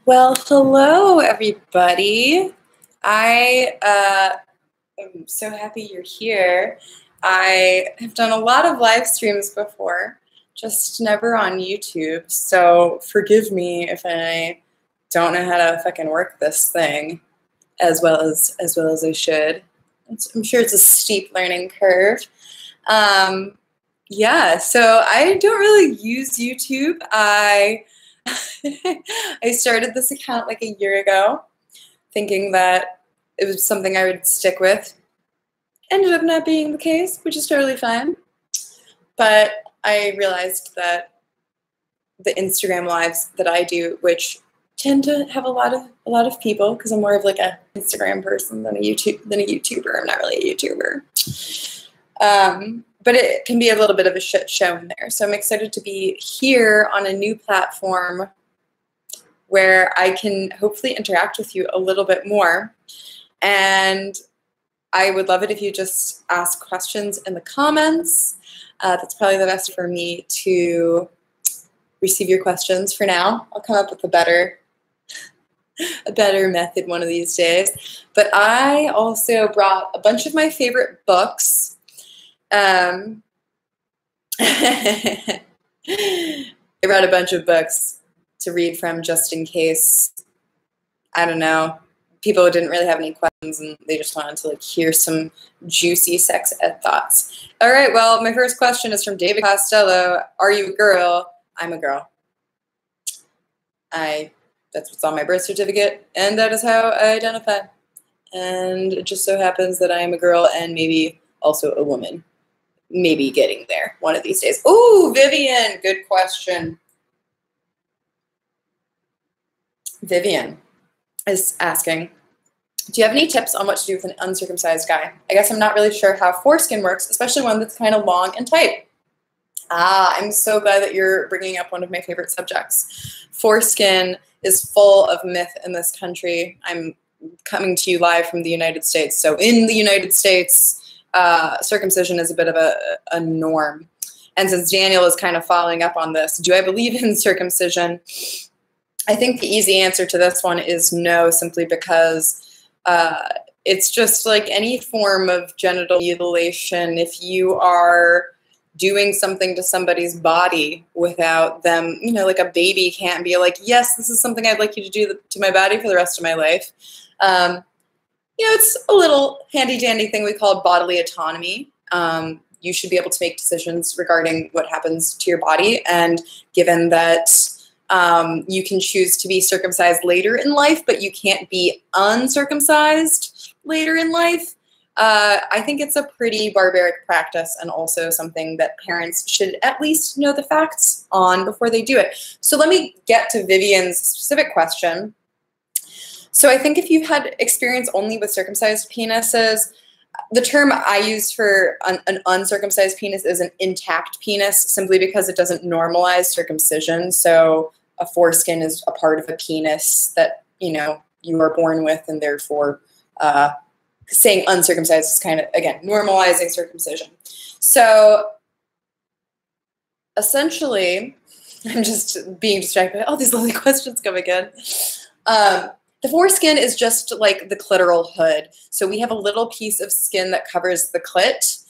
Well, hello, everybody. I am so happy you're here. I have done a lot of live streams before, just never on YouTube. So forgive me if I don't know how to fucking work this thing as well as I should. I'm sure it's a steep learning curve. Yeah, so I don't really use YouTube. I started this account like a year ago, thinking that it was something I would stick with. Ended up not being the case, which is totally fine. But I realized that the Instagram lives that I do, which tend to have a lot of people, because I'm more of like a Instagram person than a YouTuber. I'm not really a YouTuber. But it can be a little bit of a shit show in there. So I'm excited to be here on a new platform where I can hopefully interact with you a little bit more. And I would love it if you just ask questions in the comments. That's probably the best for me to receive your questions for now. I'll come up with a better method one of these days. But I also brought a bunch of my favorite books. I brought a bunch of books to read from just in case, I don't know, people didn't really have any questions and they just wanted to like hear some juicy sex ed thoughts. All right, well, my first question is from David Costello. Are you a girl? I'm a girl. That's what's on my birth certificate, and that is how I identify. And it just so happens that I am a girl and maybe also a woman. Maybe getting there one of these days. Ooh, Vivian, good question. Vivian is asking, do you have any tips on what to do with an uncircumcised guy? I guess I'm not really sure how foreskin works, especially one that's kind of long and tight. I'm so glad that you're bringing up one of my favorite subjects. Foreskin is full of myth in this country. I'm coming to you live from the United States. So in the United States, circumcision is a bit of a norm. And since Daniel is kind of following up on this, do I believe in circumcision? I think the easy answer to this one is no, simply because it's just like any form of genital mutilation. If you are doing something to somebody's body without them, you know, like a baby can't be like, yes, this is something I'd like you to do to my body for the rest of my life. You know, it's a little handy-dandy thing we call bodily autonomy. You should be able to make decisions regarding what happens to your body. And given that you can choose to be circumcised later in life, but you can't be uncircumcised later in life, I think it's a pretty barbaric practice and also something that parents should at least know the facts on before they do it. So let me get to Vivian's specific question. So I think if you've had experience only with circumcised penises, the term I use for an uncircumcised penis is an intact penis, simply because it doesn't normalize circumcision. So a foreskin is a part of a penis that, you know, you are born with, and therefore saying uncircumcised is kind of, again, normalizing circumcision. So essentially, I'm just being distracted by all these lovely questions coming in. The foreskin is just like the clitoral hood. So we have a little piece of skin that covers the clit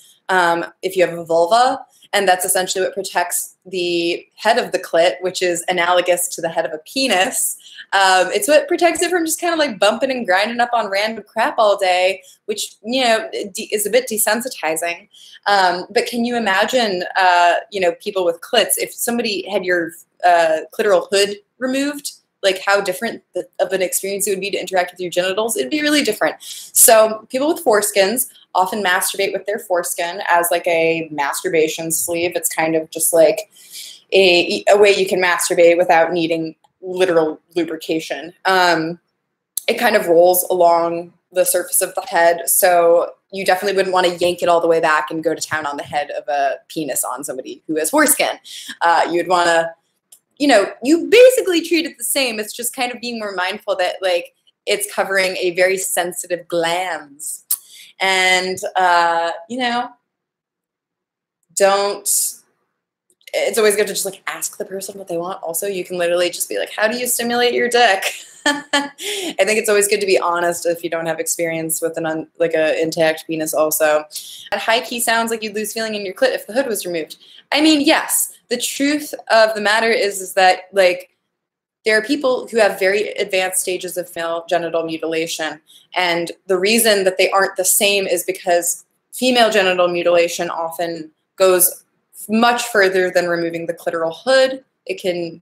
if you have a vulva, and that's essentially what protects the head of the clit, which is analogous to the head of a penis. It's what protects it from just kind of like bumping and grinding up on random crap all day, which, you know, is a bit desensitizing. But can you imagine, you know, people with clits, if somebody had your clitoral hood removed, like how different of an experience it would be to interact with your genitals? It'd be really different. So people with foreskins often masturbate with their foreskin as like a masturbation sleeve. It's kind of just like a way you can masturbate without needing literal lubrication. It kind of rolls along the surface of the head, so you definitely wouldn't want to yank it all the way back and go to town on the head of a penis on somebody who has foreskin. You'd want to, you know, you basically treat it the same. It's just kind of being more mindful that like it's covering a very sensitive glands. And, you know, don't it's always good to just like ask the person what they want. Also, you can literally just be like, how do you stimulate your dick? I think it's always good to be honest if you don't have experience with like a intact penis also. At high key sounds like you'd lose feeling in your clit if the hood was removed. I mean, yes, the truth of the matter is that like there are people who have very advanced stages of female genital mutilation. And the reason that they aren't the same is because female genital mutilation often goes much further than removing the clitoral hood. It can,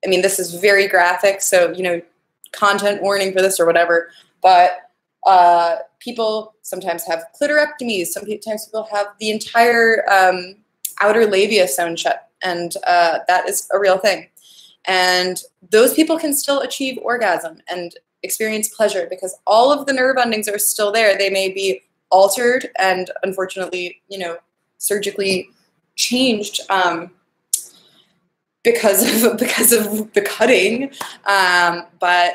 I mean, this is very graphic, so, you know, content warning for this or whatever, but people sometimes have clitorectomies. Sometimes people have the entire outer labia sewn shut, and that is a real thing. And those people can still achieve orgasm and experience pleasure because all of the nerve endings are still there. They may be altered and unfortunately, you know, surgically changed because of the cutting, but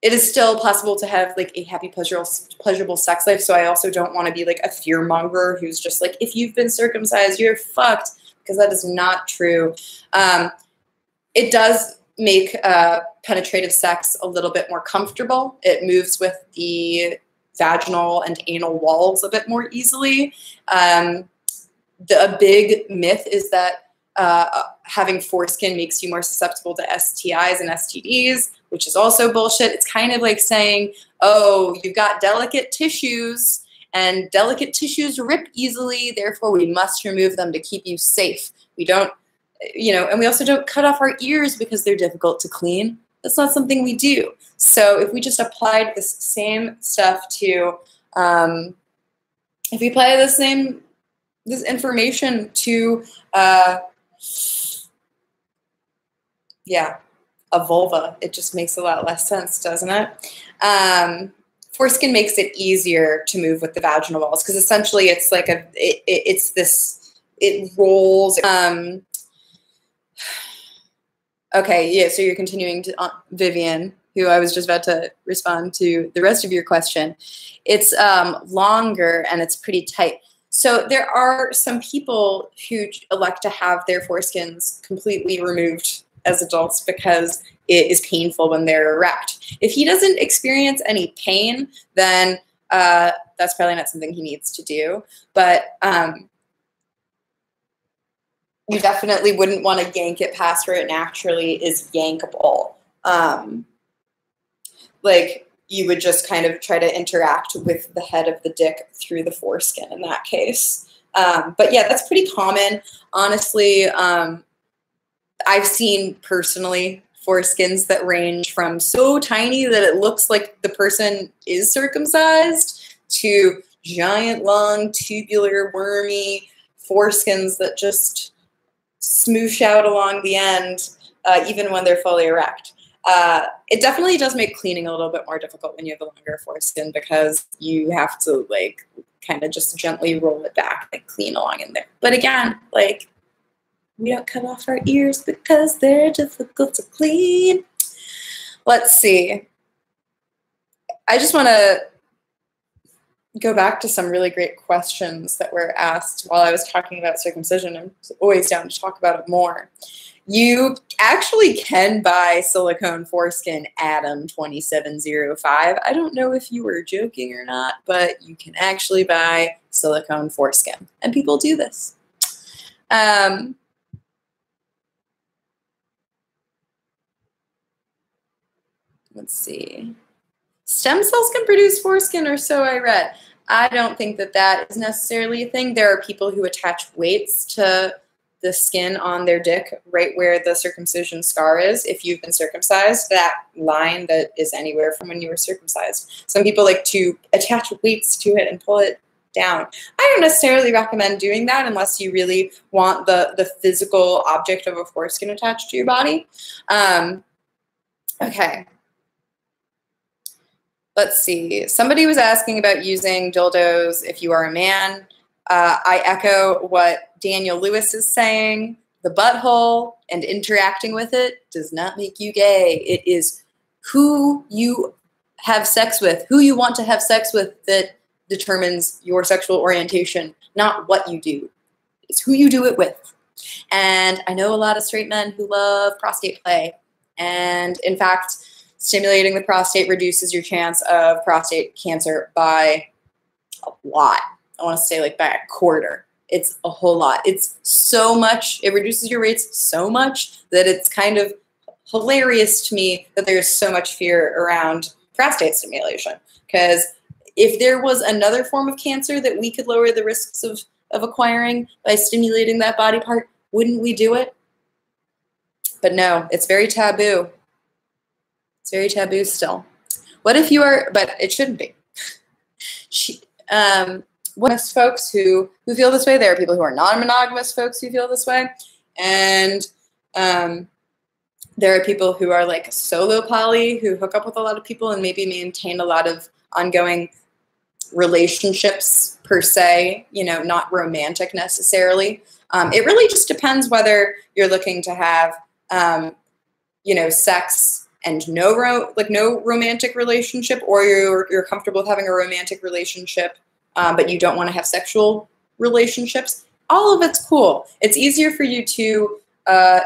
it is still possible to have like a happy, pleasurable sex life. So I also don't want to be like a fear monger who's just like, if you've been circumcised, you're fucked, because that is not true. It does make penetrative sex a little bit more comfortable. It moves with the vaginal and anal walls a bit more easily. A big myth is that having foreskin makes you more susceptible to STIs and STDs, which is also bullshit. It's kind of like saying, oh, you've got delicate tissues and delicate tissues rip easily, therefore we must remove them to keep you safe. We don't, you know, and we also don't cut off our ears because they're difficult to clean. That's not something we do. So if we just applied this same stuff to, if we apply this information to, yeah, a vulva, it just makes a lot less sense, doesn't it? Foreskin makes it easier to move with the vaginal walls because essentially it's like it rolls. Okay, yeah, so you're continuing to, Vivian, who I was just about to respond to the rest of your question. It's longer and it's pretty tight. So there are some people who elect to have their foreskins completely removed as adults because it is painful when they're erect. If he doesn't experience any pain, then that's probably not something he needs to do. But you definitely wouldn't want to yank it past where it naturally is yankable. Like, you would just kind of try to interact with the head of the dick through the foreskin in that case. But yeah, that's pretty common. Honestly, I've seen personally foreskins that range from so tiny that it looks like the person is circumcised to giant, long, tubular, wormy foreskins that just smoosh out along the end, even when they're fully erect. It definitely does make cleaning a little bit more difficult when you have a longer foreskin because you have to like kind of just gently roll it back and clean along in there. But again, like, we don't cut off our ears because they're difficult to clean. Let's see. I just want to go back to some really great questions that were asked while I was talking about circumcision. I'm always down to talk about it more. You actually can buy silicone foreskin Adam 2705. I don't know if you were joking or not, but you can actually buy silicone foreskin, and people do this. Let's see. Stem cells can produce foreskin, or so I read. I don't think that that is necessarily a thing. There are people who attach weights to the skin on their dick right where the circumcision scar is. If you've been circumcised, that line that is anywhere from when you were circumcised. Some people like to attach weights to it and pull it down. I don't necessarily recommend doing that unless you really want the physical object of a foreskin attached to your body. Okay. Let's see. Somebody was asking about using dildos if you are a man. I echo what Daniel Lewis is saying. The butthole and interacting with it does not make you gay. It is who you have sex with, who you want to have sex with, that determines your sexual orientation, not what you do. It's who you do it with. And I know a lot of straight men who love prostate play. And in fact, stimulating the prostate reduces your chance of prostate cancer by a lot. I want to say like by a quarter. It's a whole lot. It's so much. It reduces your rates so much that it's kind of hilarious to me that there's so much fear around prostate stimulation. Because if there was another form of cancer that we could lower the risks of acquiring by stimulating that body part, wouldn't we do it? But no, it's very taboo. It's very taboo still. What if you are, but it shouldn't be. Monogamous folks who feel this way, there are people who are non-monogamous folks who feel this way. And there are people who are like solo poly, who hook up with a lot of people and maybe maintain a lot of ongoing relationships per se, you know, not romantic necessarily. It really just depends whether you're looking to have, you know, sex and no romantic relationship, or you're comfortable with having a romantic relationship, but you don't want to have sexual relationships. All of it's cool. It's easier for you to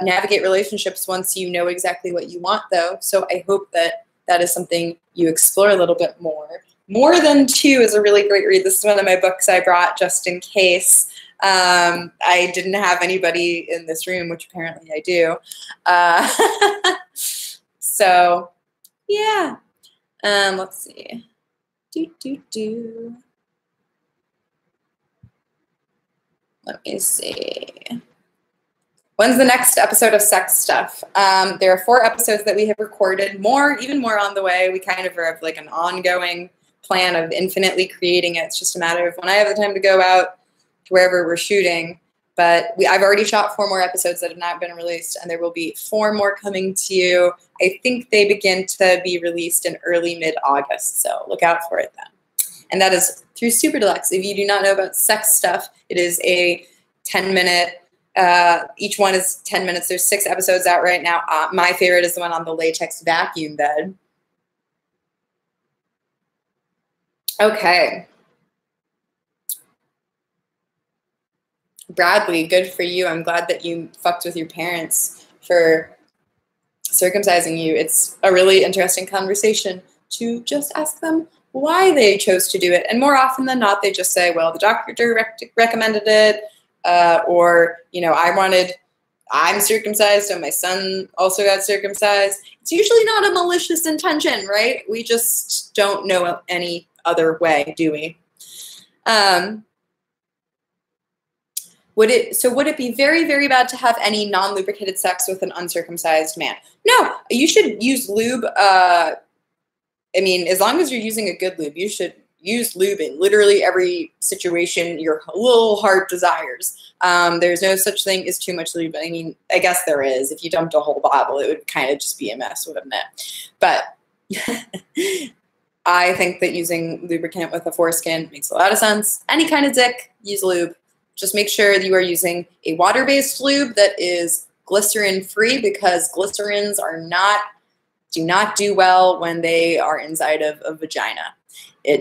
navigate relationships once you know exactly what you want, though. So I hope that that is something you explore a little bit more. More Than Two is a really great read. This is one of my books I brought just in case. I didn't have anybody in this room, which apparently I do. So, yeah. Let's see. Let me see. When's the next episode of Sex Stuff? There are 4 episodes that we have recorded, even more on the way. We kind of have like an ongoing plan of infinitely creating it. It's just a matter of when I have the time to go out to wherever we're shooting. But I've already shot 4 more episodes that have not been released, and there will be 4 more coming to you. I think they begin to be released in early mid-August, so look out for it then. And that is through Super Deluxe. If you do not know about Sex Stuff, it is a 10-minute, each one is 10 minutes. There's 6 episodes out right now. My favorite is the one on the latex vacuum bed. Okay. Bradley, good for you. I'm glad that you fucked with your parents for circumcising you. It's a really interesting conversation to just ask them why they chose to do it. And more often than not, they just say, well, the doctor recommended it, or, you know, I'm circumcised and my son also got circumcised. It's usually not a malicious intention, right? We just don't know any other way, do we? Would it be very, very bad to have any non-lubricated sex with an uncircumcised man? No, you should use lube. I mean, as long as you're using a good lube, you should use lube in literally every situation your little heart desires. There's no such thing as too much lube. I mean, I guess there is. If you dumped a whole bottle, it would kind of just be a mess, wouldn't it? But I think that using lubricant with a foreskin makes a lot of sense. Any kind of dick, use lube. Just make sure that you are using a water-based lube that is glycerin-free, because glycerins do not do well when they are inside of a vagina. A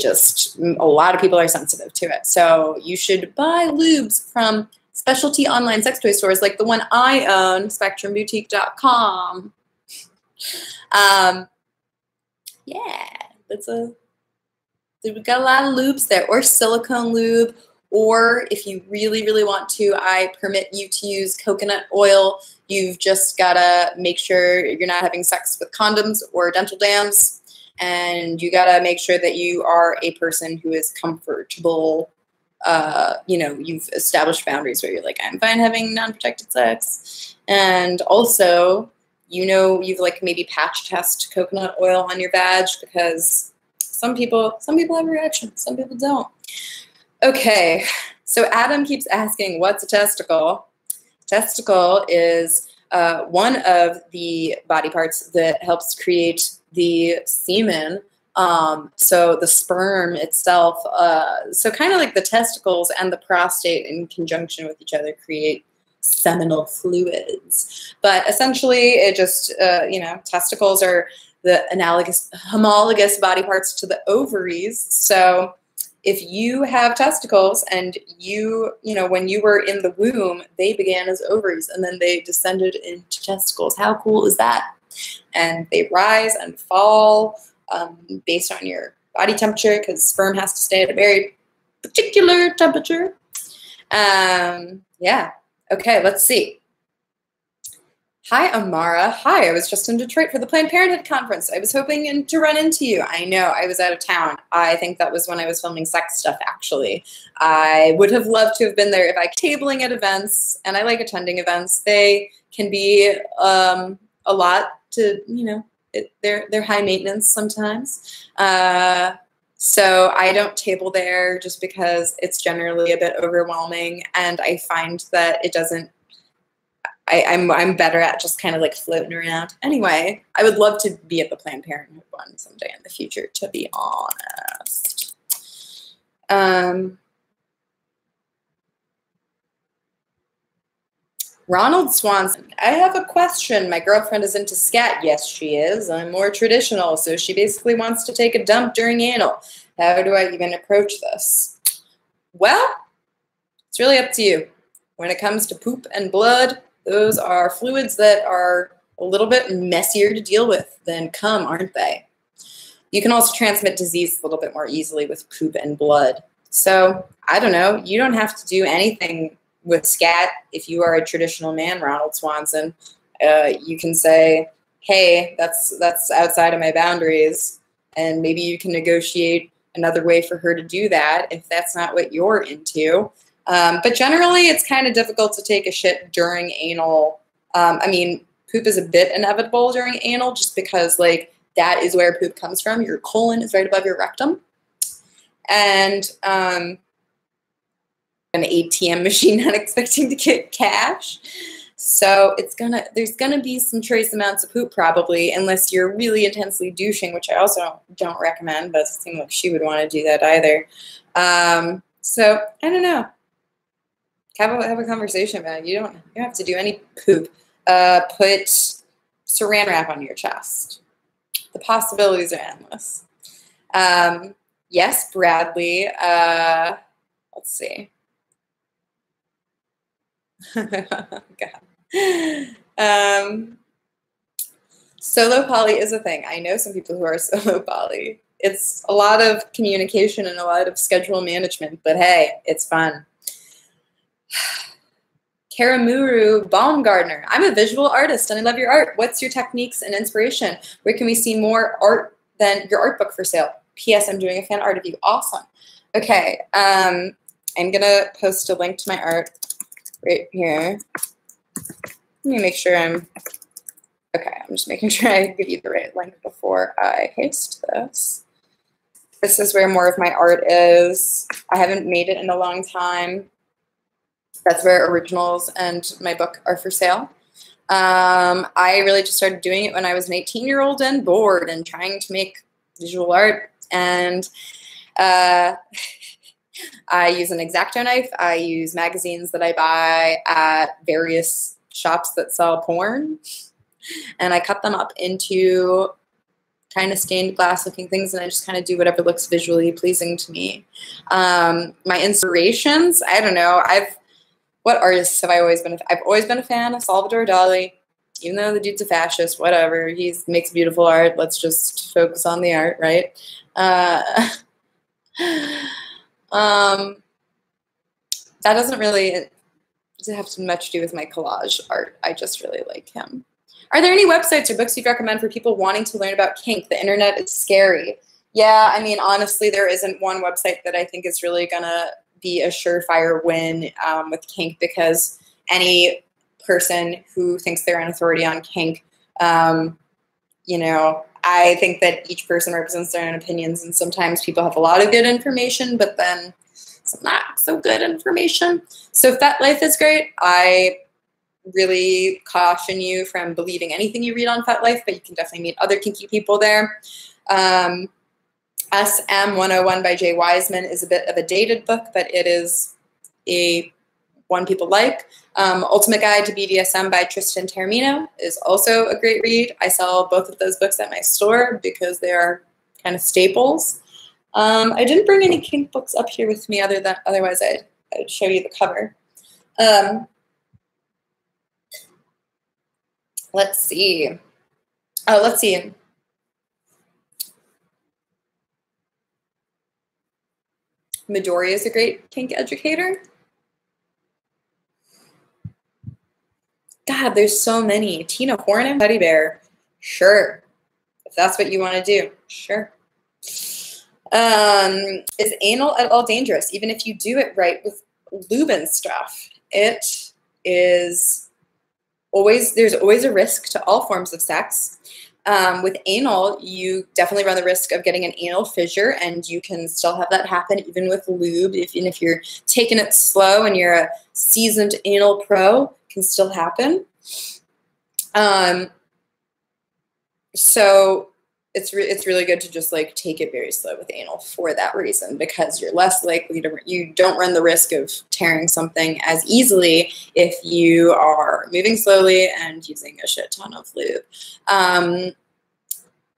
lot of people are sensitive to it. So you should buy lubes from specialty online sex toy stores like the one I own, SpectrumBoutique.com. Yeah, we've got a lot of lubes there, or silicone lube. Or if you really, really want to, I permit you to use coconut oil. You've just got to make sure you're not having sex with condoms or dental dams. And you got to make sure that you are a person who is comfortable. You know, you've established boundaries where you're like, I'm fine having non-protected sex. And also, you know, you've like maybe patch test coconut oil on your vag, because some people have a reaction, some people don't. Okay, so Adam keeps asking, what's a testicle? Testicle is one of the body parts that helps create the semen. So the sperm itself, so kind of like the testicles and the prostate in conjunction with each other create seminal fluids. But essentially it just, you know, testicles are the homologous body parts to the ovaries. So if you have testicles and when you were in the womb, they began as ovaries and then they descended into testicles. How cool is that? And they rise and fall based on your body temperature, because sperm has to stay at a very particular temperature. Yeah. Okay, let's see. Hi, Amara. Hi, I was just in Detroit for the Planned Parenthood conference. I was hoping to run into you. I know, I was out of town. I think that was when I was filming sex stuff, actually. I would have loved to have been there if I tabling at events, and I like attending events. They can be a lot to, they're high maintenance sometimes. So I don't table there just because it's generally a bit overwhelming, and I find that it doesn't, I'm better at just kind of like floating around. Anyway, I would love to be at the Planned Parenthood one someday in the future, to be honest. Ronald Swanson, I have a question. My girlfriend is into scat. Yes, she is. I'm more traditional, so she basically wants to take a dump during anal. How do I even approach this? Well, it's really up to you. When it comes to poop and blood, those are fluids that are a little bit messier to deal with than cum, aren't they? You can also transmit disease a little bit more easily with poop and blood. So, I don't know. You don't have to do anything with scat if you are a traditional man, Ronald Swanson. You can say, hey, that's outside of my boundaries, and maybe you can negotiate another way for her to do that if that's not what you're into. But generally, it's kind of difficult to take a shit during anal. I mean, poop is a bit inevitable during anal just because, like, that is where poop comes from. Your colon is right above your rectum. And an ATM machine not expecting to get cash. So there's gonna be some trace amounts of poop probably, unless you're really intensely douching, which I also don't recommend, but it doesn't seem like she would want to do that either. So I don't know. Have a conversation about it. You don't have to do any poop. Put saran wrap on your chest. The possibilities are endless. Yes, Bradley. Let's see. God. Solo poly is a thing. I know some people who are solo poly. It's a lot of communication and a lot of schedule management, but hey, it's fun. Karamuru Baumgartner. I'm a visual artist and I love your art. What's your techniques and inspiration? Where can we see more art than your art book for sale? P.S. I'm doing a fan art of you. Awesome. Okay. I'm going to post a link to my art right here. Let me make sure I'm just making sure I give you the right link before I paste this. This is where more of my art is. I haven't made it in a long time. That's where originals and my book are for sale. I really just started doing it when I was an 18-year-old and bored and trying to make visual art. And I use an X-Acto knife. I use magazines that I buy at various shops that sell porn. And I cut them up into kind of stained glass looking things, and I just kind of do whatever looks visually pleasing to me. My inspirations, I don't know. What artists have I always been? I've always been a fan of Salvador Dali, even though the dude's a fascist, whatever. He makes beautiful art. Let's just focus on the art, right? That doesn't really have much to do with my collage art. I just really like him. Are there any websites or books you'd recommend for people wanting to learn about kink? The internet is scary. Yeah, I mean, honestly, there isn't one website that I think is really going to be a surefire win with kink, because any person who thinks they're an authority on kink, you know, I think that each person represents their own opinions, and sometimes people have a lot of good information, but then some not so good information. So FetLife is great. I really caution you from believing anything you read on FetLife, but you can definitely meet other kinky people there. SM 101 by Jay Wiseman is a bit of a dated book, but it is one people like. Ultimate Guide to BDSM by Tristan Taormino is also a great read. I sell both of those books at my store because they are kind of staples. I didn't bring any kink books up here with me otherwise I'd show you the cover. Let's see. Oh, let's see. Midori is a great kink educator. God, there's so many. Tina Horn, Teddy Bear. Sure. If that's what you want to do, sure. Is anal at all dangerous? Even if you do it right with lube and stuff, it is always, there's always a risk to all forms of sex. With anal, you definitely run the risk of getting an anal fissure, and you can still have that happen even with lube. Even if you're taking it slow and you're a seasoned anal pro, it can still happen. So it's really good to just like take it very slow with anal for that reason, because you're less likely to, you don't run the risk of tearing something as easily if you are moving slowly and using a shit ton of lube.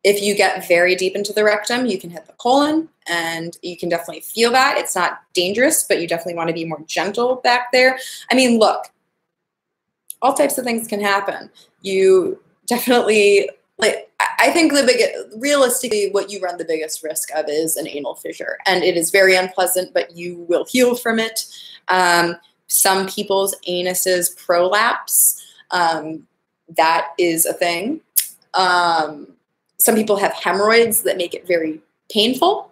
If you get very deep into the rectum, you can hit the colon, and you can definitely feel that. It's not dangerous, but you definitely want to be more gentle back there. I mean, look, all types of things can happen. You definitely, like, I think realistically, what you run the biggest risk of is an anal fissure, and it is very unpleasant, but you will heal from it. Some people's anuses prolapse. That is a thing. Some people have hemorrhoids that make it very painful.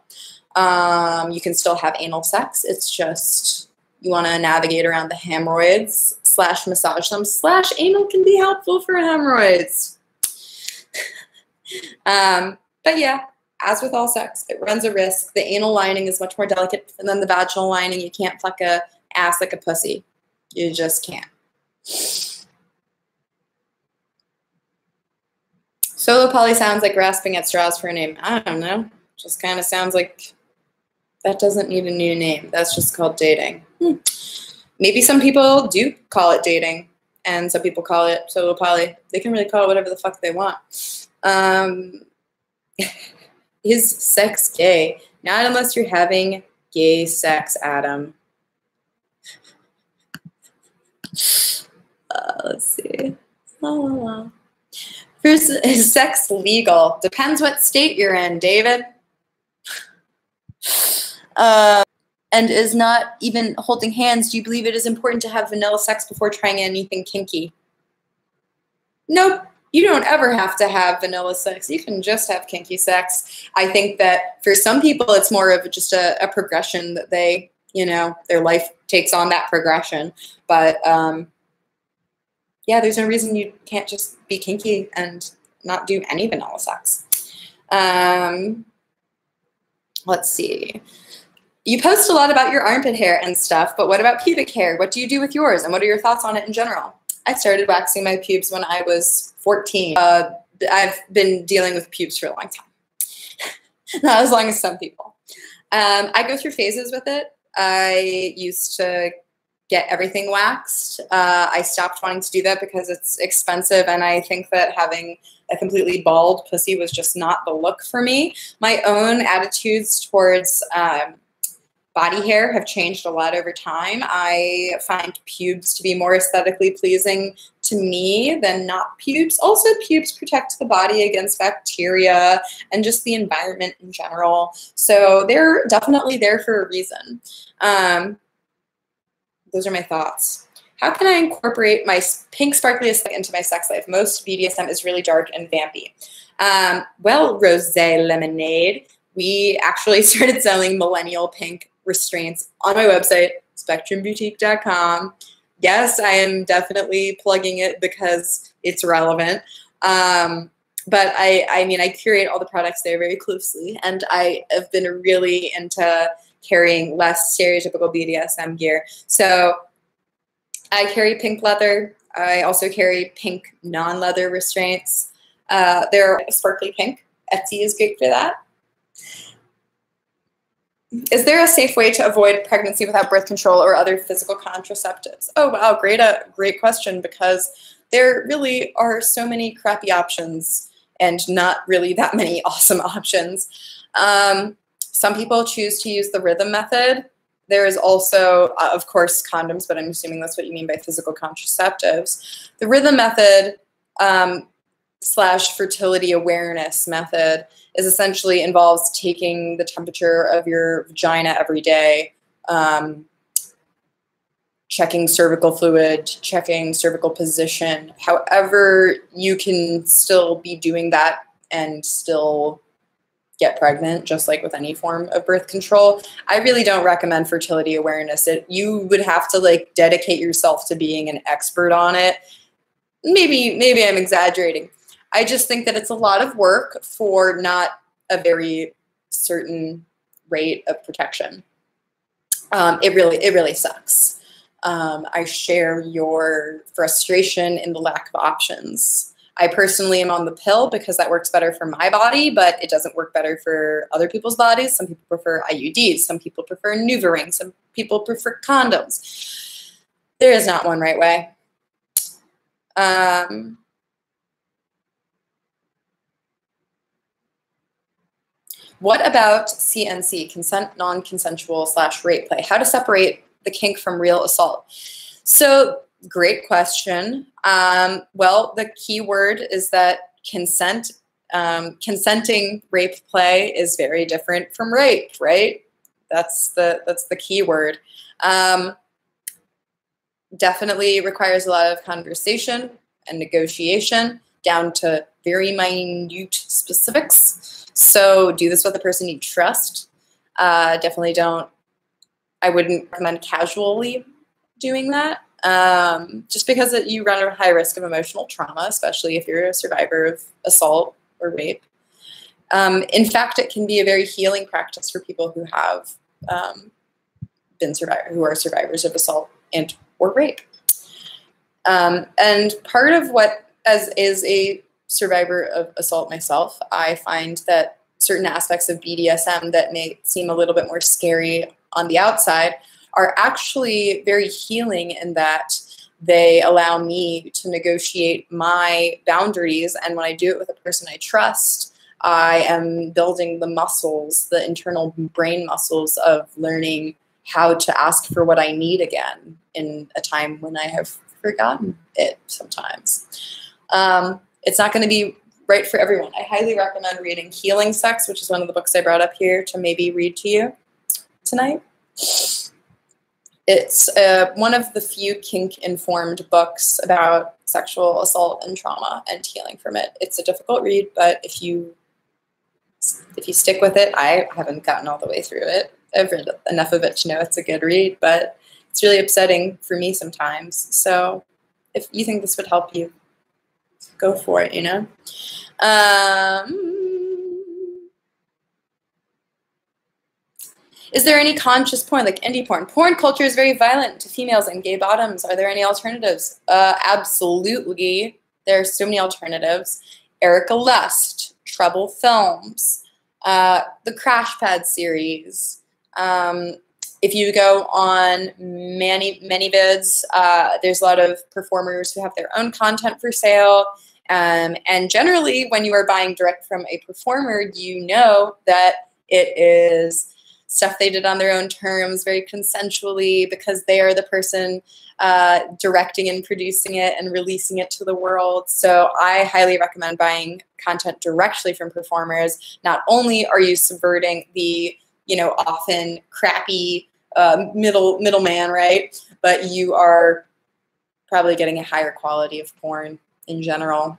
You can still have anal sex. It's just you want to navigate around the hemorrhoids / massage them / anal can be helpful for hemorrhoids. But yeah, as with all sex, it runs a risk. The anal lining is much more delicate than the vaginal lining. You can't fuck a ass like a pussy. You just can't. Solo poly sounds like grasping at straws for a name. I don't know. Just kind of sounds like that doesn't need a new name. That's just called dating. Maybe some people do call it dating, and some people call it solo poly. They can really call it whatever the fuck they want. Is sex gay? Not unless you're having gay sex, Adam. Let's see. First, is sex legal? Depends what state you're in, David. And is not even holding hands. Do you believe it is important to have vanilla sex before trying anything kinky? Nope. You don't ever have to have vanilla sex. You can just have kinky sex. I think that for some people, it's more of just a progression that they, you know, their life takes on that progression. But yeah, there's no reason you can't just be kinky and not do any vanilla sex. Let's see. You post a lot about your armpit hair and stuff, but what about pubic hair? What do you do with yours, and what are your thoughts on it in general? I started waxing my pubes when I was 14. I've been dealing with pubes for a long time. Not as long as some people. I go through phases with it. I used to get everything waxed. I stopped wanting to do that because it's expensive, and I think that having a completely bald pussy was just not the look for me. My own attitudes towards body hair have changed a lot over time. I find pubes to be more aesthetically pleasing to me than not pubes. Also, pubes protect the body against bacteria and just the environment in general. So they're definitely there for a reason. Those are my thoughts. How can I incorporate my pink sparkly aesthetic into my sex life? Most BDSM is really dark and vampy. Well, Rosé Lemonade, we actually started selling millennial pink restraints on my website, spectrumboutique.com. Yes, I am definitely plugging it because it's relevant. But I mean, I curate all the products there very closely, and I have been really into carrying less stereotypical BDSM gear. So I carry pink leather. I also carry pink non-leather restraints. They're sparkly pink. Etsy is great for that. Is there a safe way to avoid pregnancy without birth control or other physical contraceptives? Oh, wow, great question, because there really are so many crappy options and not really that many awesome options. Some people choose to use the rhythm method. There is also, of course, condoms, but I'm assuming that's what you mean by physical contraceptives. The rhythm method slash fertility awareness method is essentially involves taking the temperature of your vagina every day, checking cervical fluid, checking cervical position. However, you can still be doing that and still get pregnant, just like with any form of birth control. I really don't recommend fertility awareness. You would have to like dedicate yourself to being an expert on it. Maybe I'm exaggerating. I just think that it's a lot of work for not a very certain rate of protection. It really sucks. I share your frustration in the lack of options. I personally am on the pill because that works better for my body, but it doesn't work better for other people's bodies. Some people prefer IUDs. Some people prefer NuvaRing. Some people prefer condoms. There is not one right way. What about CNC, consent non-consensual / rape play? How to separate the kink from real assault? So great question. Well, the key word is that consent. Consenting rape play is very different from rape, right? That's the key word. Definitely requires a lot of conversation and negotiation down to very minute specifics. So do this with a person you trust. Definitely don't. I wouldn't recommend casually doing that. Just because you run a high risk of emotional trauma, especially if you're a survivor of assault or rape. In fact, it can be a very healing practice for people who have who are survivors of assault and or rape. And part of what, as a survivor of assault myself, I find that certain aspects of BDSM that may seem a little bit more scary on the outside are actually very healing in that they allow me to negotiate my boundaries. And when I do it with a person I trust, I am building the muscles, the internal brain muscles of learning how to ask for what I need again in a time when I have forgotten it sometimes. It's not going to be right for everyone. I highly recommend reading Healing Sex, which is one of the books I brought up here to maybe read to you tonight. It's one of the few kink-informed books about sexual assault and trauma and healing from it. It's a difficult read, but if you stick with it, I haven't gotten all the way through it. I've read enough of it to know it's a good read, but it's really upsetting for me sometimes. So if you think this would help you, go for it, you know? Is there any conscious porn, like indie porn? Porn culture is very violent to females and gay bottoms. Are there any alternatives? Absolutely. There are so many alternatives. Erica Lust, Trouble Films, the Crash Pad series. If you go on many vids, there's a lot of performers who have their own content for sale. And generally, when you are buying direct from a performer, you know that it is stuff they did on their own terms, very consensually, because they are the person directing and producing it and releasing it to the world. So I highly recommend buying content directly from performers. Not only are you subverting the, often crappy middleman, right? But you are probably getting a higher quality of porn in general.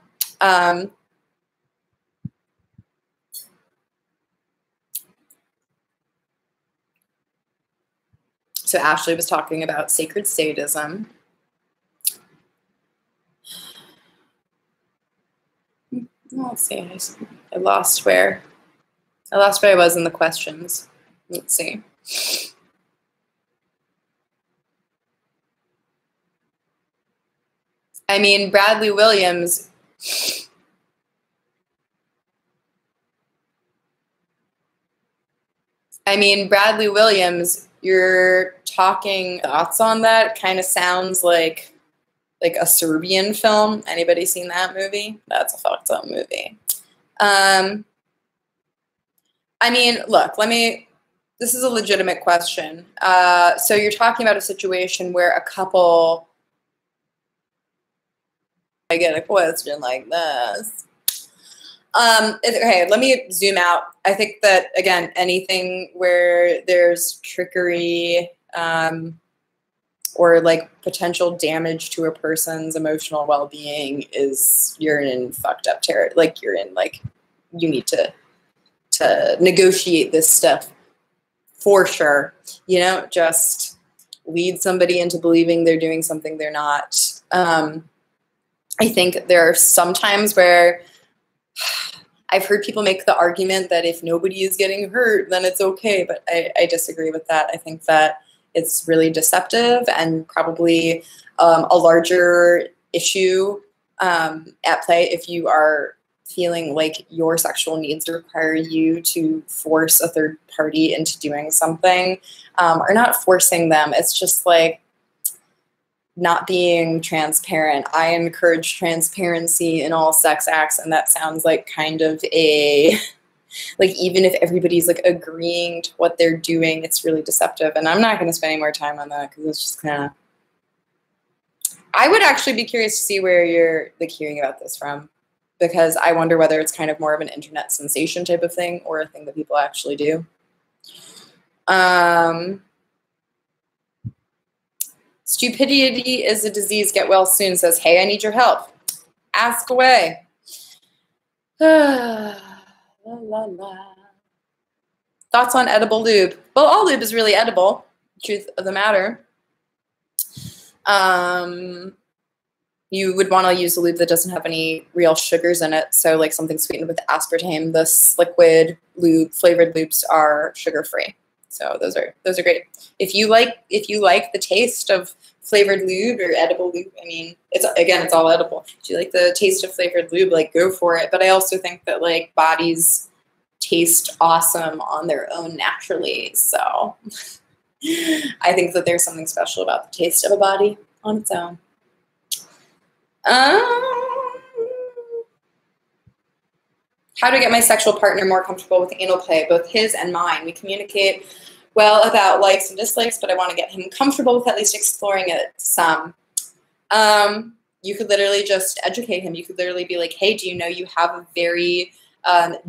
So Ashley was talking about sacred sadism. Let's see. I lost where I was in the questions. Let's see. I mean, Bradley Williams. You're talking thoughts on that. Kind of sounds like a Serbian film. Anybody seen that movie? That's a fucked up movie. I mean, look, this is a legitimate question. So you're talking about a situation where a couple, I get a question like this. Okay, let me zoom out. I think that, again, anything where there's trickery or like potential damage to a person's emotional well-being you're in fucked up territory. Like you're in like, you need to negotiate this stuff for sure. You know, just lead somebody into believing they're doing something they're not. I think there are some times where I've heard people make the argument that if nobody is getting hurt, then it's okay. But I disagree with that. I think that it's really deceptive and probably a larger issue at play if you are feeling like your sexual needs require you to force a third party into doing something, or not forcing them. It's just like not being transparent. I encourage transparency in all sex acts, and that sounds like kind of a, like, even if everybody's like agreeing to what they're doing, it's really deceptive. And I'm not going to spend any more time on that because it's just kind of, I would actually be curious to see where you're like hearing about this from, because I wonder whether it's kind of more of an internet sensation type of thing or a thing that people actually do. Stupidity is a disease. Get well soon says, hey, I need your help. Ask away. La, la, la. Thoughts on edible lube? Well, all lube is really edible. Truth of the matter. You would want to use a lube that doesn't have any real sugars in it. So like something sweetened with aspartame. This liquid lube, flavored lubes are sugar-free. So those are great. If you like the taste of flavored lube or edible lube, I mean, it's all edible. If you like the taste of flavored lube, like go for it. But I also think that like bodies taste awesome on their own naturally. So I think that there's something special about the taste of a body on its own. How to get my sexual partner more comfortable with anal play, both his and mine. We communicate well about likes and dislikes, but I want to get him comfortable with at least exploring it some. You could literally just educate him. You could literally be like, hey, do you know you have a very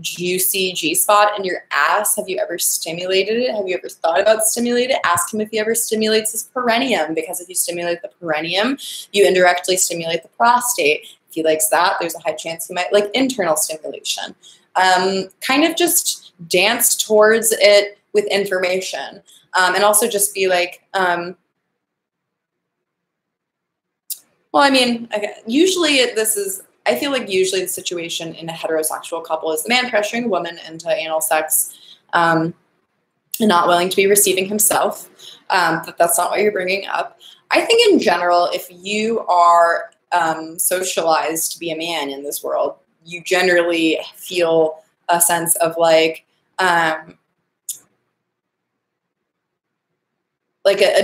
juicy G-spot in your ass? Have you ever stimulated it? Have you ever thought about stimulating it? Ask him if he ever stimulates his perineum, because if you stimulate the perineum, you indirectly stimulate the prostate. If he likes that, there's a high chance he might like internal stimulation. Kind of just dance towards it with information. And also just be like, well, I mean, usually I feel like usually the situation in a heterosexual couple is the man pressuring the woman into anal sex and not willing to be receiving himself. But that's not what you're bringing up. I think in general, if you are socialized to be a man in this world, you generally feel a sense of like a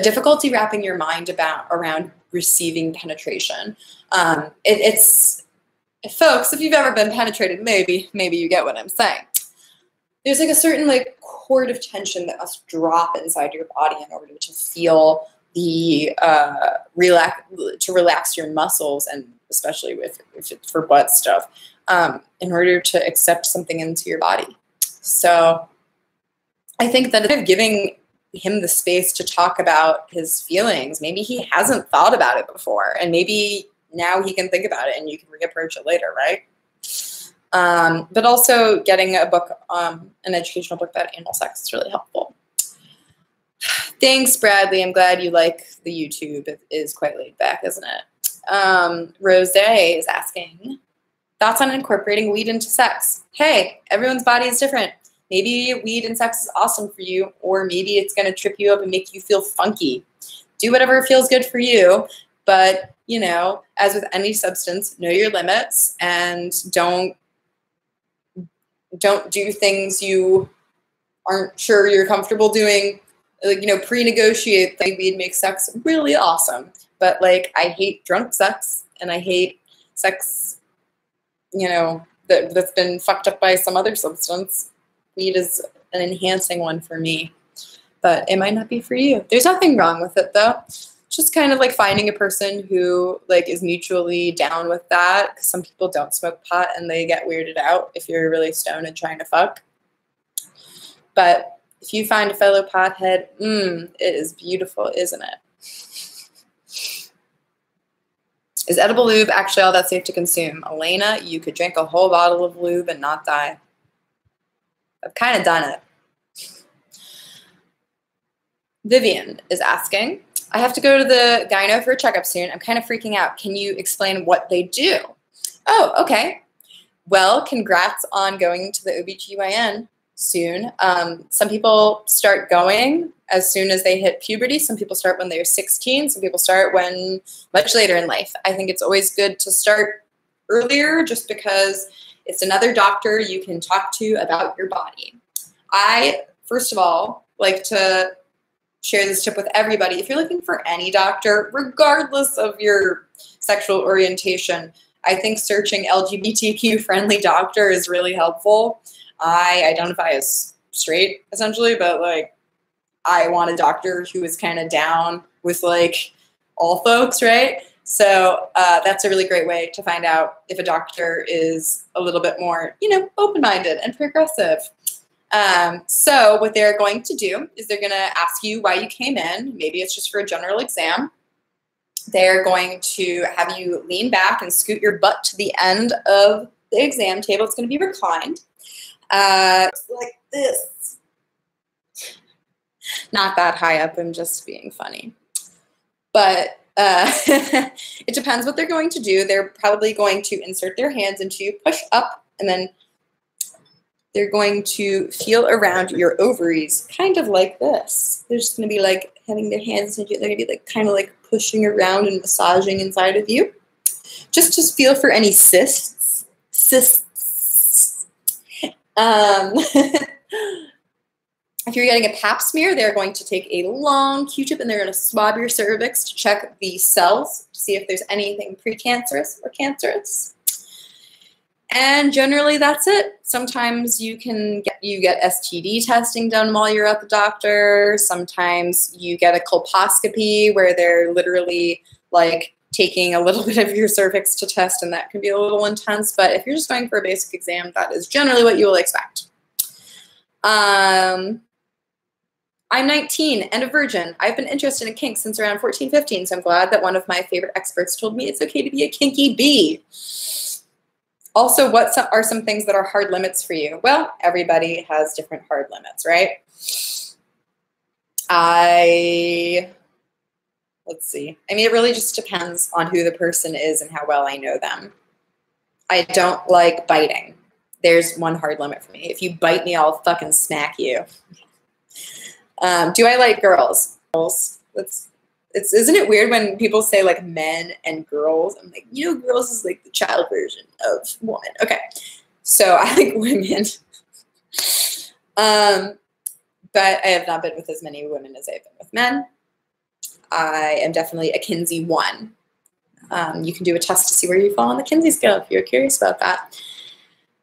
difficulty wrapping your mind around receiving penetration. Folks, if you've ever been penetrated, maybe you get what I'm saying. There's like a certain like cord of tension that must drop inside your body in order to feel the relax your muscles, and especially if it's for butt stuff, in order to accept something into your body. So I think that if giving him the space to talk about his feelings, maybe he hasn't thought about it before, and maybe now he can think about it and you can reapproach it later, right? But also getting a book, an educational book about anal sex is really helpful. Thanks, Bradley. I'm glad you like the YouTube. It is quite laid back, isn't it? Rose is asking, thoughts on incorporating weed into sex? Hey, everyone's body is different. Maybe weed and sex is awesome for you, or maybe it's going to trip you up and make you feel funky. Do whatever feels good for you, but, you know, as with any substance, know your limits and don't do things you aren't sure you're comfortable doing. Like, you know, pre-negotiate. Like, weed makes sex really awesome, but like, I hate drunk sex, and I hate sex, you know, that's been fucked up by some other substance. Weed is an enhancing one for me, but it might not be for you. There's nothing wrong with it though. Just kind of like finding a person who like is mutually down with that. 'Cause some people don't smoke pot and they get weirded out if you're really stoned and trying to fuck. But if you find a fellow pothead, it is beautiful, isn't it? Is edible lube actually all that safe to consume? Elena, you could drink a whole bottle of lube and not die. I've kind of done it. Vivian is asking, I have to go to the gyno for a checkup soon. I'm kind of freaking out. Can you explain what they do? Oh, okay. Well, congrats on going to the OBGYN soon. Some people start going as soon as they hit puberty. Some people start when they're 16. Some people start when much later in life. I think it's always good to start earlier just because it's another doctor you can talk to about your body. I, first of all, like to share this tip with everybody. If you're looking for any doctor, regardless of your sexual orientation, I think searching LGBTQ friendly doctor is really helpful. I identify as straight essentially, but like I want a doctor who is kind of down with like all folks, right? So that's a really great way to find out if a doctor is a little bit more, you know, open-minded and progressive. So what they're going to do is they're going to ask you why you came in. Maybe it's just for a general exam. They're going to have you lean back and scoot your butt to the end of the exam table. It's going to be reclined. Like this. Not that high up, I'm just being funny. But it depends what they're going to do. They're probably going to insert their hands into you, push up, and then they're going to feel around your ovaries, kind of like this. They're just going to be like having their hands into you. They're going to be like kind of like pushing around and massaging inside of you. Just feel for any cysts. If you're getting a pap smear, they're going to take a long Q-tip and they're going to swab your cervix to check the cells to see if there's anything precancerous or cancerous. And generally that's it. Sometimes you get STD testing done while you're at the doctor. Sometimes you get a colposcopy where they're literally like taking a little bit of your cervix to test, and that can be a little intense. But if you're just going for a basic exam, that is generally what you will expect. I'm 19 and a virgin. I've been interested in kink since around 14, 15, so I'm glad that one of my favorite experts told me it's okay to be a kinky bee. Also, what are some things that are hard limits for you? Well, everybody has different hard limits, right? Let's see. I mean, it really just depends on who the person is and how well I know them. I don't like biting. There's one hard limit for me. If you bite me, I'll fucking smack you. Do I like girls? Isn't it weird when people say like men and girls? I'm like, you know, girls is like the child version of woman. Okay, so I like women. But I have not been with as many women as I've been with men. I am definitely a Kinsey 1. You can do a test to see where you fall on the Kinsey scale if you're curious about that.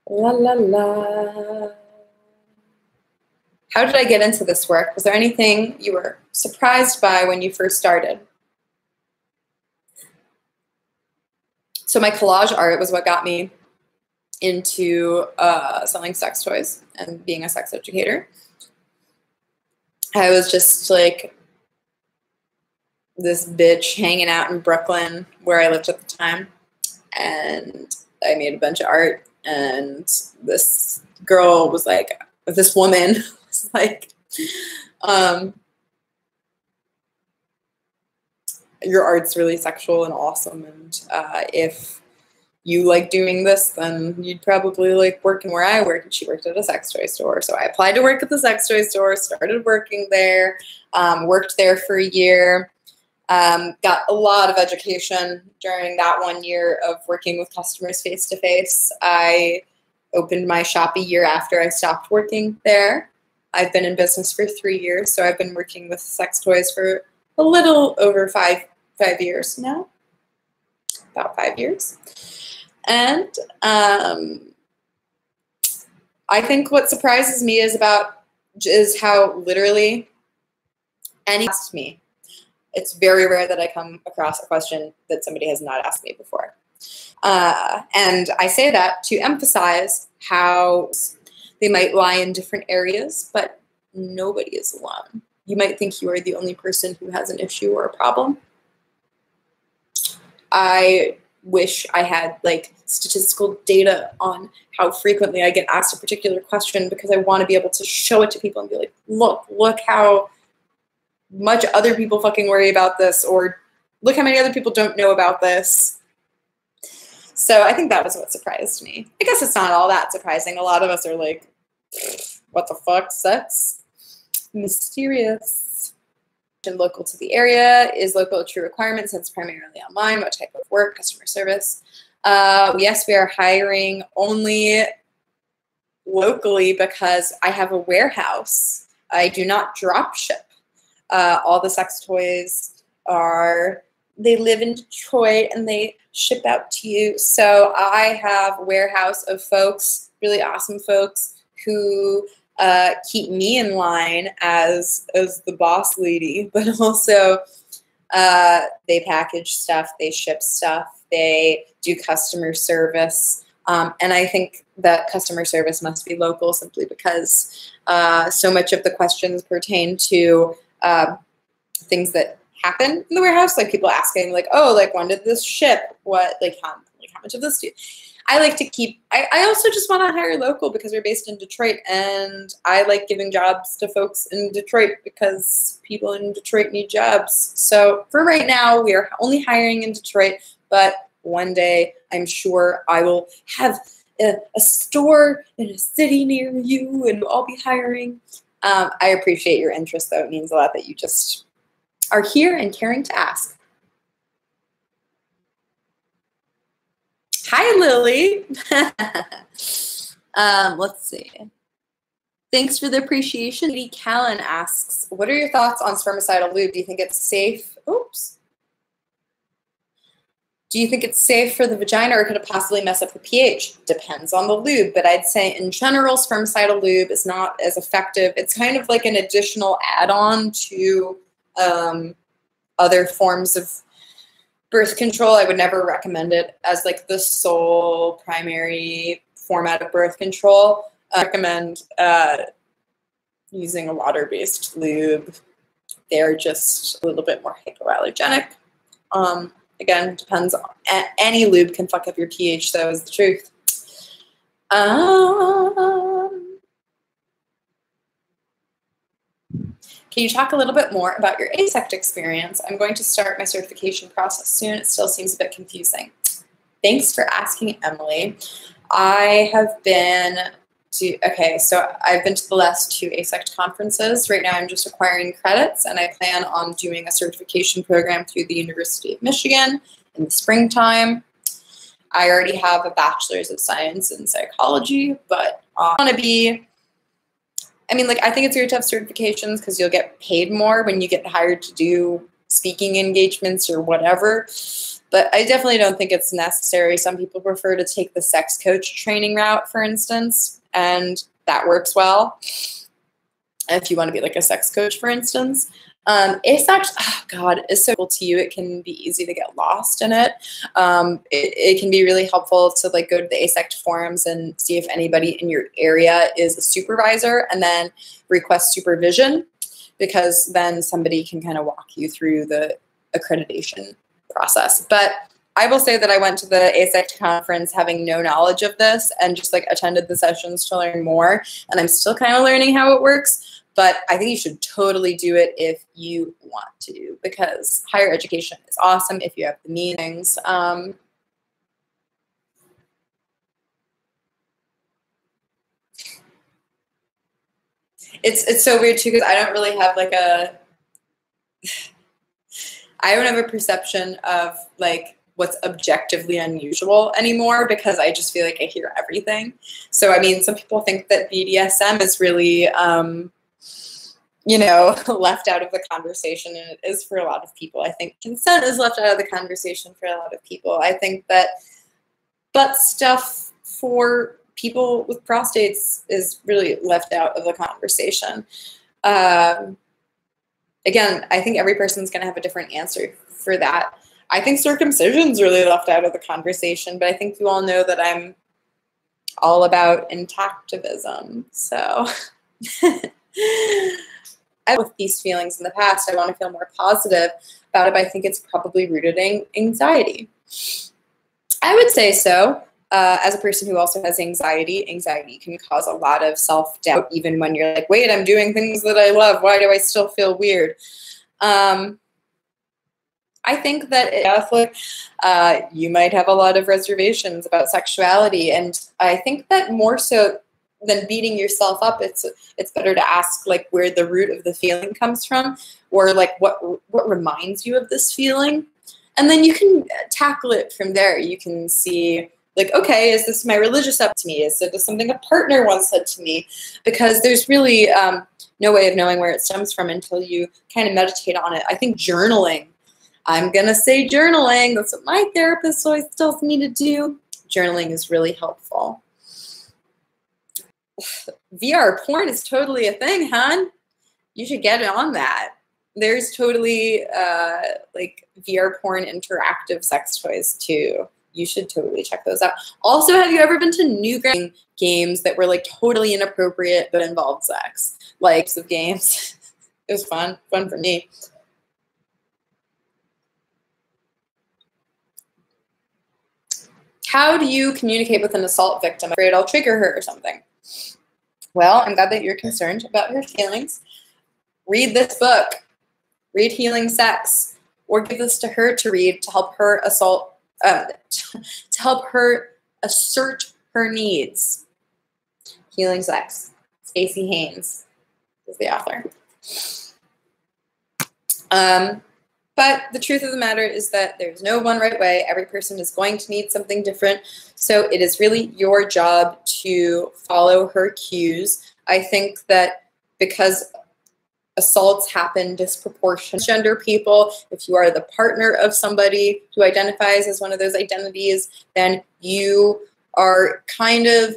La la la. How did I get into this work? Was there anything you were surprised by when you first started? So my collage art was what got me into selling sex toys and being a sex educator. I was just like this bitch hanging out in Brooklyn where I lived at the time. And I made a bunch of art, and this girl was like, this woman was like, your art's really sexual and awesome, and if you like doing this, then you'd probably like working where I work. And she worked at a sex toy store. So I applied to work at the sex toy store, started working there, worked there for a year, got a lot of education during that 1 year of working with customers face-to-face. I opened my shop a year after I stopped working there. I've been in business for 3 years, so I've been working with sex toys for a little over five years now, about 5 years. And I think what surprises me is about is how literally any asked me. It's very rare that I come across a question that somebody has not asked me before. And I say that to emphasize how they might lie in different areas, but nobody is alone. You might think you are the only person who has an issue or a problem. I wish I had like statistical data on how frequently I get asked a particular question, because I want to be able to show it to people and be like, look how much other people fucking worry about this, or look how many other people don't know about this. So I think that was what surprised me. I guess it's not all that surprising. A lot of us are like, what the fuck, sex? Mysterious. And local to the area. Is local a true requirement since primarily online? What type of work? Customer service? Yes, we are hiring only locally because I have a warehouse. I do not drop ship. All the sex toys they live in Detroit and they ship out to you. So I have a warehouse of folks, really awesome folks, who keep me in line as the boss lady, but also they package stuff, they ship stuff, they do customer service. And I think that customer service must be local simply because so much of the questions pertain to things that happen in the warehouse, like people asking like, oh, like when did this ship? What, like how much of this do you? I like to keep, I also just want to hire local because we're based in Detroit, and I like giving jobs to folks in Detroit because people in Detroit need jobs. So for right now, we are only hiring in Detroit, but one day I'm sure I will have a store in a city near you and I'll be hiring. I appreciate your interest, though. It means a lot that you just are here and caring to ask. Hi, Lily. Let's see. Thanks for the appreciation. Lady Callan asks, what are your thoughts on spermicidal lube? Do you think it's safe? Oops. Do you think it's safe for the vagina, or could it possibly mess up the pH? Depends on the lube, but I'd say in general, spermicidal lube is not as effective. It's kind of like an additional add-on to other forms of birth control. I would never recommend it as like the sole primary format of birth control. I recommend using a water-based lube. They're just a little bit more hypoallergenic. Again, depends on any lube can fuck up your pH, though, is the truth. Can you talk a little bit more about your ASECT experience? I'm going to start my certification process soon. It still seems a bit confusing. Thanks for asking, Emily. I have been to, so I've been to the last 2 ASECT conferences. Right now I'm just acquiring credits, and I plan on doing a certification program through the University of Michigan in the springtime. I already have a bachelor's of science in psychology, but I want to be, I think it's great to have certifications because you'll get paid more when you get hired to do speaking engagements or whatever. But I definitely don't think it's necessary. Some people prefer to take the sex coach training route, for instance, and that works well if you want to be like a sex coach, for instance. ASECT, oh God, is so cool to you. It can be easy to get lost in it. It can be really helpful to like go to the ASECT forums and see if anybody in your area is a supervisor, and then request supervision, because then somebody can kind of walk you through the accreditation process. But I will say that I went to the ASECT conference having no knowledge of this and just like attended the sessions to learn more. And I'm still kind of learning how it works, but I think you should totally do it if you want to, because higher education is awesome if you have the meetings. It's so weird too, because I don't really have like I don't have a perception of like what's objectively unusual anymore, because I just feel like I hear everything. So, some people think that BDSM is really, left out of the conversation, and it is for a lot of people. I think consent is left out of the conversation for a lot of people. I think that butt stuff for people with prostates is really left out of the conversation. Again, I think every person's going to have a different answer for that. I think circumcision's really left out of the conversation, but I think you all know that I'm all about intactivism. So I've with these feelings in the past. I want to feel more positive about it, but I think it's probably rooted in anxiety. I would say so. As a person who also has anxiety can cause a lot of self-doubt, even when you're like, wait, I'm doing things that I love. Why do I still feel weird? I think that Catholic, you might have a lot of reservations about sexuality. And I think that more so than beating yourself up, it's better to ask like where the root of the feeling comes from, or like what reminds you of this feeling. And then you can tackle it from there. You can see, like, okay, is this my religious up to me? Is it something a partner once said to me? Because there's really no way of knowing where it stems from until you kind of meditate on it. I think journaling, I'm going to say journaling. That's what my therapist always tells me to do. Journaling is really helpful. VR porn is totally a thing, hon. You should get on that. There's totally like VR porn interactive sex toys too. You should totally check those out. Also, have you ever been to Newgrounds games that were like totally inappropriate but involved sex? Like of games. It was fun for me. How do you communicate with an assault victim? I'm afraid I'll trigger her or something. Well, I'm glad that you're concerned about her feelings. Read this book. Read Healing Sex. Or give this to her to read to help her to help her assert her needs. Healing Sex. Stacey Haynes is the author. But the truth of the matter is that there's no one right way. Every person is going to need something different. So it is really your job to follow her cues. I think that because assaults happen disproportionately to gender people, if you are the partner of somebody who identifies as one of those identities, then you are kind of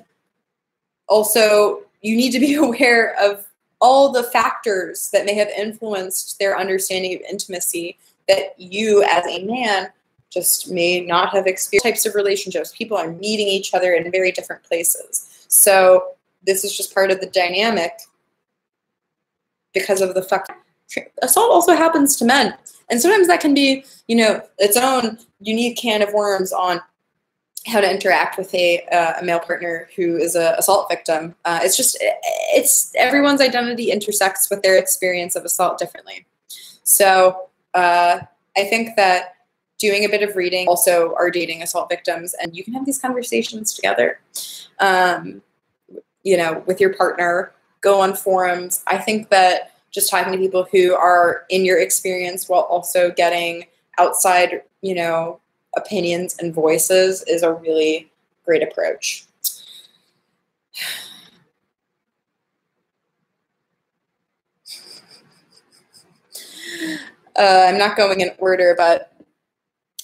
also, you need to be aware of all the factors that may have influenced their understanding of intimacy that you as a man just may not have experienced. Types of relationships, people are meeting each other in very different places. So this is just part of the dynamic because of the fact assault also happens to men. And sometimes that can be, you know, its own unique can of worms on how to interact with a male partner who is an assault victim. It's everyone's identity intersects with their experience of assault differently. So I think that doing a bit of reading, also are dating assault victims, and you can have these conversations together, you know, with your partner, go on forums. I think that just talking to people who are in your experience while also getting outside, you know, opinions and voices is a really great approach. I'm not going in order, but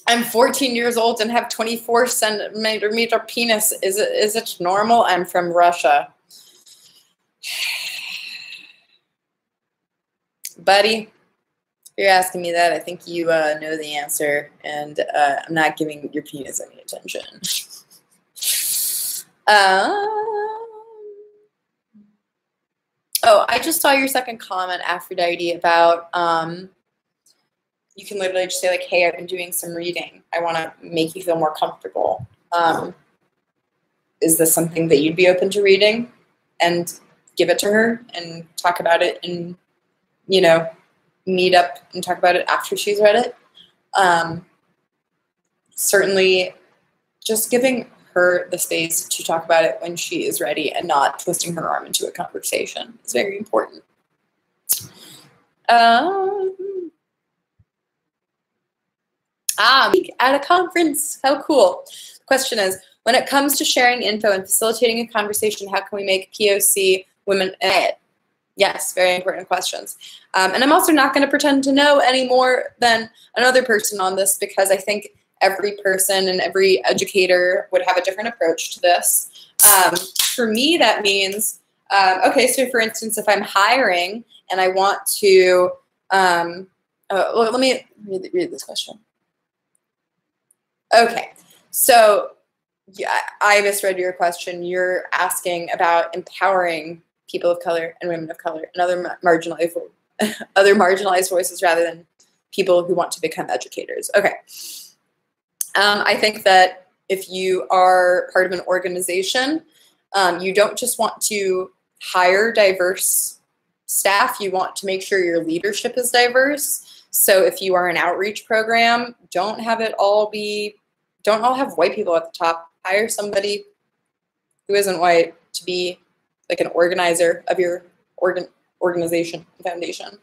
I'm 14 years old and have 24 centimeter penis. Is it normal? I'm from Russia. Buddy, if you're asking me that, I think you know the answer, and I'm not giving your penis any attention. Oh, I just saw your second comment, Aphrodite, about you can literally just say like, hey, I've been doing some reading. I want to make you feel more comfortable. Is this something that you'd be open to reading? And give it to her and talk about it and, you know, meet up and talk about it after she's read it. Certainly just giving her the space to talk about it when she is ready and not twisting her arm into a conversation is very important. At a conference, how cool. The question is, when it comes to sharing info and facilitating a conversation, how can we make POC women it? Yes, very important questions. And I'm also not going to pretend to know any more than another person on this, because I think every person and every educator would have a different approach to this. For me, that means, okay, so for instance, if I'm hiring and I want to, well, let me read this question. Okay, so yeah, I misread your question. You're asking about empowering people of color and women of color and other marginalized voices rather than people who want to become educators. Okay. I think that if you are part of an organization, you don't just want to hire diverse staff, you want to make sure your leadership is diverse. So if you are an outreach program, don't all have white people at the top. Hire somebody who isn't white to be like an organizer of your organization, foundation.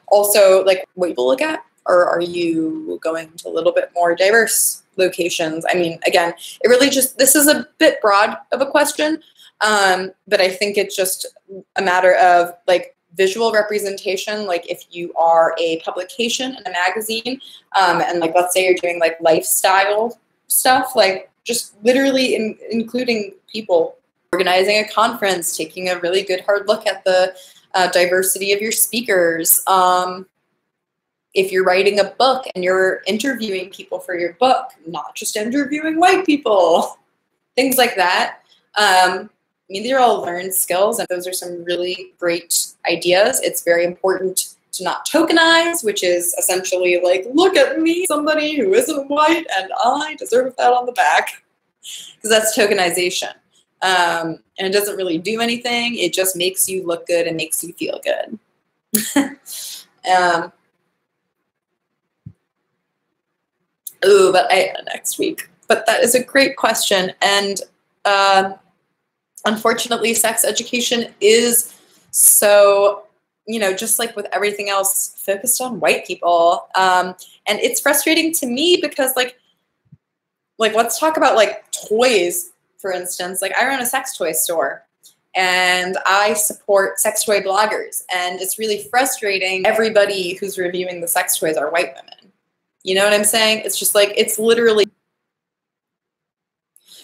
Also, like, what people look at, or are you going to a little bit more diverse locations? I mean, again, it really this is a bit broad of a question, but I think it's just a matter of like visual representation. Like if you are a publication in a magazine, and like, let's say you're doing like lifestyle stuff, like just literally including people, organizing a conference, taking a really good hard look at the diversity of your speakers. If you're writing a book and you're interviewing people for your book, not just interviewing white people, things like that. I mean, these are all learned skills, and those are some really great ideas. It's very important to not tokenize, which is essentially like, look at me, somebody who isn't white, and I deserve a pat on the back, because that's tokenization. And it doesn't really do anything. It just makes you look good and makes you feel good. But next week. But that is a great question. And unfortunately, sex education is so, just like with everything else, focused on white people. And it's frustrating to me because like let's talk about like toys, for instance. Like I run a sex toy store and I support sex toy bloggers. And it's really frustrating. Everybody who's reviewing the sex toys are white women. You know what I'm saying? It's just like, it's literally.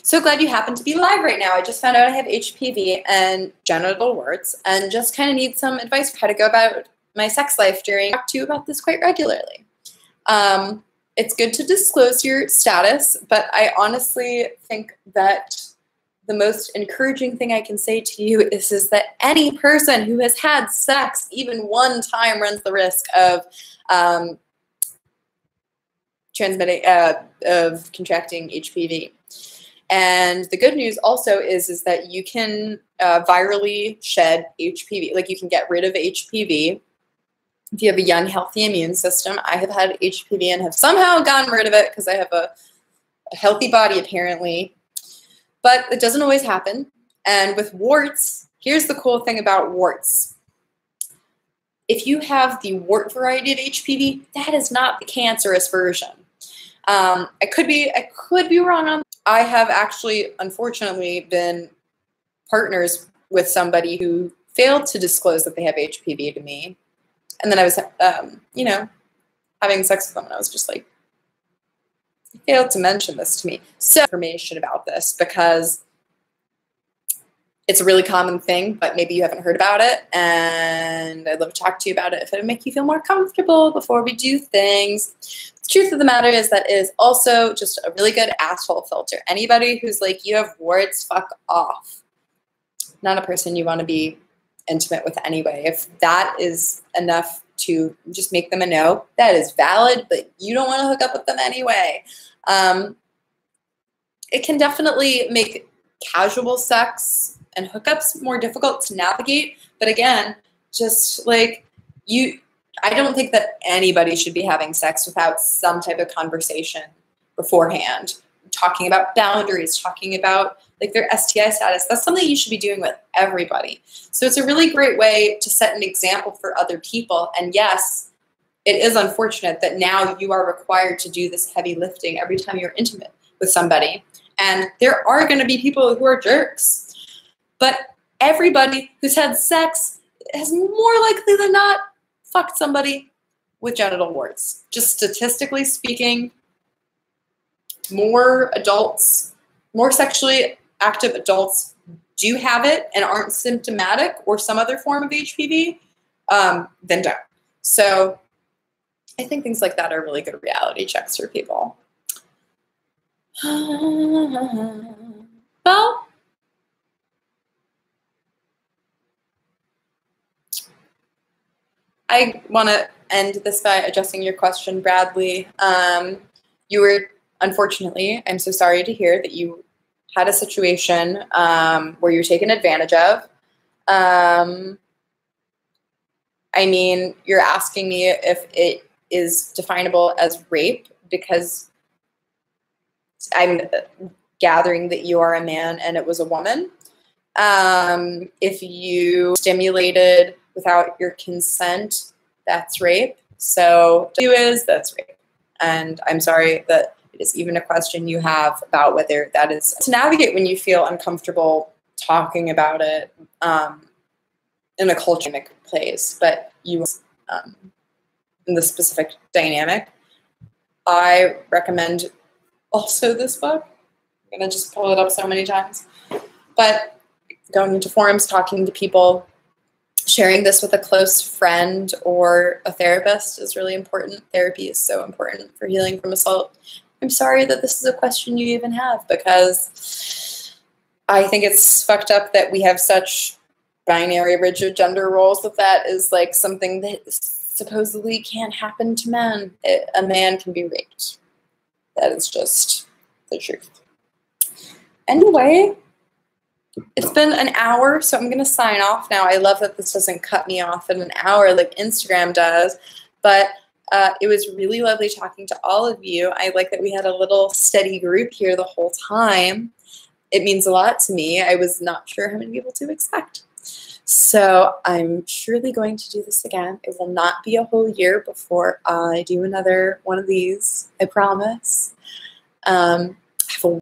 So glad you happen to be live right now. I just found out I have HPV and genital warts and just kind of need some advice for how to go about my sex life I talk to you about this quite regularly. It's good to disclose your status, but I honestly think that the most encouraging thing I can say to you is that any person who has had sex even one time runs the risk of contracting HPV. And the good news also is that you can virally shed HPV. Like you can get rid of HPV if you have a young, healthy immune system. I have had HPV and have somehow gotten rid of it because I have a healthy body apparently. But it doesn't always happen. And with warts, here's the cool thing about warts. If you have the wart variety of HPV, that is not the cancerous version. I could be wrong on. I have actually, unfortunately, been partners with somebody who failed to disclose that they have HPV to me, and then I was, having sex with them, and I was just like, you failed to mention this to me. So information about this because it's a really common thing, but maybe you haven't heard about it, and I'd love to talk to you about it if it would make you feel more comfortable before we do things. The truth of the matter is that it is also just a really good asshole filter. Anybody who's like, you have warts, fuck off. Not a person you want to be intimate with anyway. If that is enough to just make them a no, that is valid, but you don't want to hook up with them anyway. It can definitely make casual sex and hookups more difficult to navigate. But again, just like I don't think that anybody should be having sex without some type of conversation beforehand, talking about boundaries, talking about like their STI status. That's something you should be doing with everybody. So it's a really great way to set an example for other people. And yes, it is unfortunate that now you are required to do this heavy lifting every time you're intimate with somebody. And there are going to be people who are jerks. But everybody who's had sex has more likely than not fucked somebody with genital warts. Just statistically speaking, more adults, more sexually active adults do have it and aren't symptomatic or some other form of HPV, then don't. So I think things like that are really good reality checks for people. Well, I want to end this by addressing your question, Bradley. You were, unfortunately, I'm so sorry to hear that you had a situation where you were taken advantage of. I mean, you're asking me if it is definable as rape because I'm gathering that you are a man and it was a woman. If you stimulated without your consent, that's rape. So that's rape. And I'm sorry that it is even a question you have about whether that is to navigate when you feel uncomfortable talking about it in a culture place, but you in the specific dynamic. I recommend also this book. I'm gonna just pull it up so many times. But going into forums, talking to people, sharing this with a close friend or a therapist is really important. Therapy is so important for healing from assault. I'm sorry that this is a question you even have because I think it's fucked up that we have such binary, rigid gender roles that is like something that supposedly can't happen to men. A man can be raped. That is just the truth. Anyway, it's been an hour, so I'm going to sign off now. I love that this doesn't cut me off in an hour like Instagram does, but it was really lovely talking to all of you. I like that we had a little steady group here the whole time. It means a lot to me. I was not sure how many people to expect. So I'm surely going to do this again. It will not be a whole year before I do another one of these, I promise. Have a